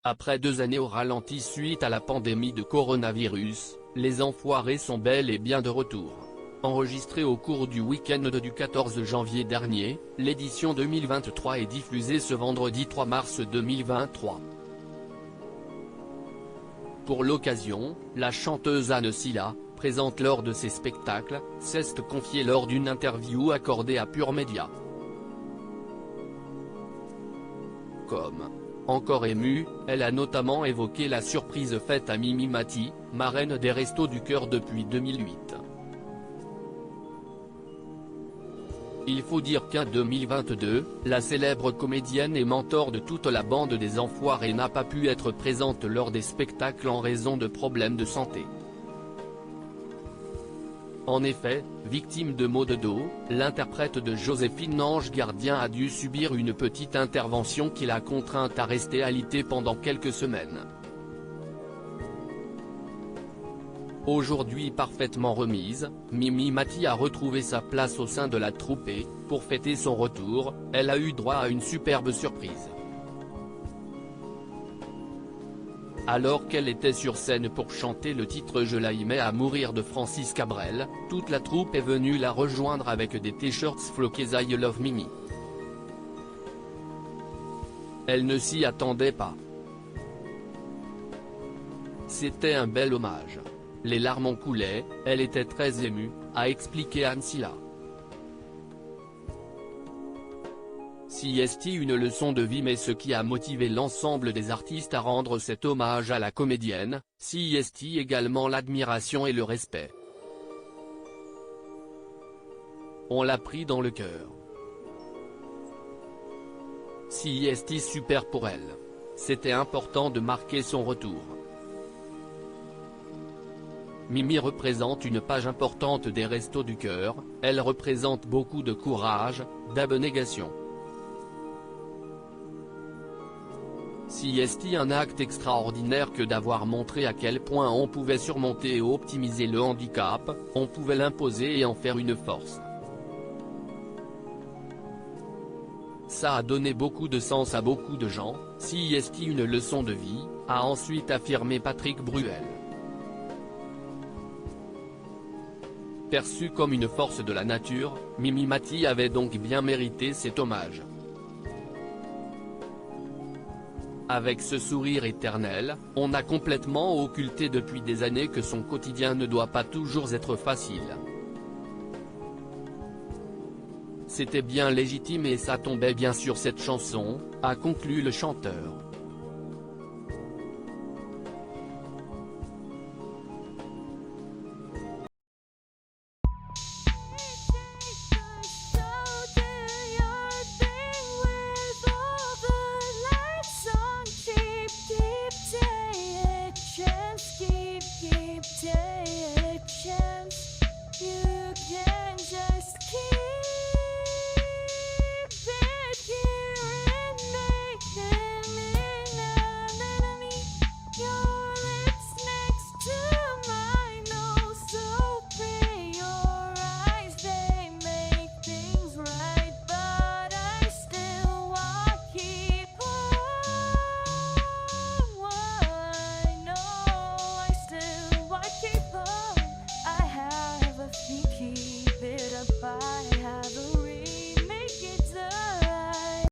Après 2 années au ralenti suite à la pandémie de coronavirus, Les Enfoirés sont bel et bien de retour. Enregistrée au cours du week-end du 14 janvier dernier, l'édition 2023 est diffusée ce vendredi 3 mars 2023. Pour l'occasion, la chanteuse Anne Silla, présente lors de ses spectacles, s'est confiée lors d'une interview accordée à Pure Média. Comme encore émue, elle a notamment évoqué la surprise faite à Mimi Mati, marraine des Restos du Cœur depuis 2008. Il faut dire qu'en 2022, la célèbre comédienne et mentor de toute la bande des Enfoirés n'a pas pu être présente lors des spectacles en raison de problèmes de santé. En effet, victime de maux de dos, l'interprète de Joséphine Ange Gardien a dû subir une petite intervention qui l'a contrainte à rester alitée pendant quelques semaines. Aujourd'hui parfaitement remise, Mimi Mati a retrouvé sa place au sein de la troupe et, pour fêter son retour, elle a eu droit à une superbe surprise. Alors qu'elle était sur scène pour chanter le titre Je l'aimais à mourir de Francis Cabrel, toute la troupe est venue la rejoindre avec des t-shirts floqués I Love Mimi. Elle ne s'y attendait pas. C'était un bel hommage. Les larmes en coulaient, elle était très émue, a expliqué Anne Silla. C'est une leçon de vie, mais ce qui a motivé l'ensemble des artistes à rendre cet hommage à la comédienne, c'est également l'admiration et le respect. On l'a pris dans le cœur. C'est super pour elle. C'était important de marquer son retour. Mimi représente une page importante des Restos du Cœur, elle représente beaucoup de courage, d'abnégation. C'est un acte extraordinaire que d'avoir montré à quel point on pouvait surmonter et optimiser le handicap, on pouvait l'imposer et en faire une force. Ça a donné beaucoup de sens à beaucoup de gens, c'est une leçon de vie, a ensuite affirmé Patrick Bruel. Perçue comme une force de la nature, Mimi Mati avait donc bien mérité cet hommage. Avec ce sourire éternel, on a complètement occulté depuis des années que son quotidien ne doit pas toujours être facile. C'était bien légitime et ça tombait bien sur cette chanson, a conclu le chanteur.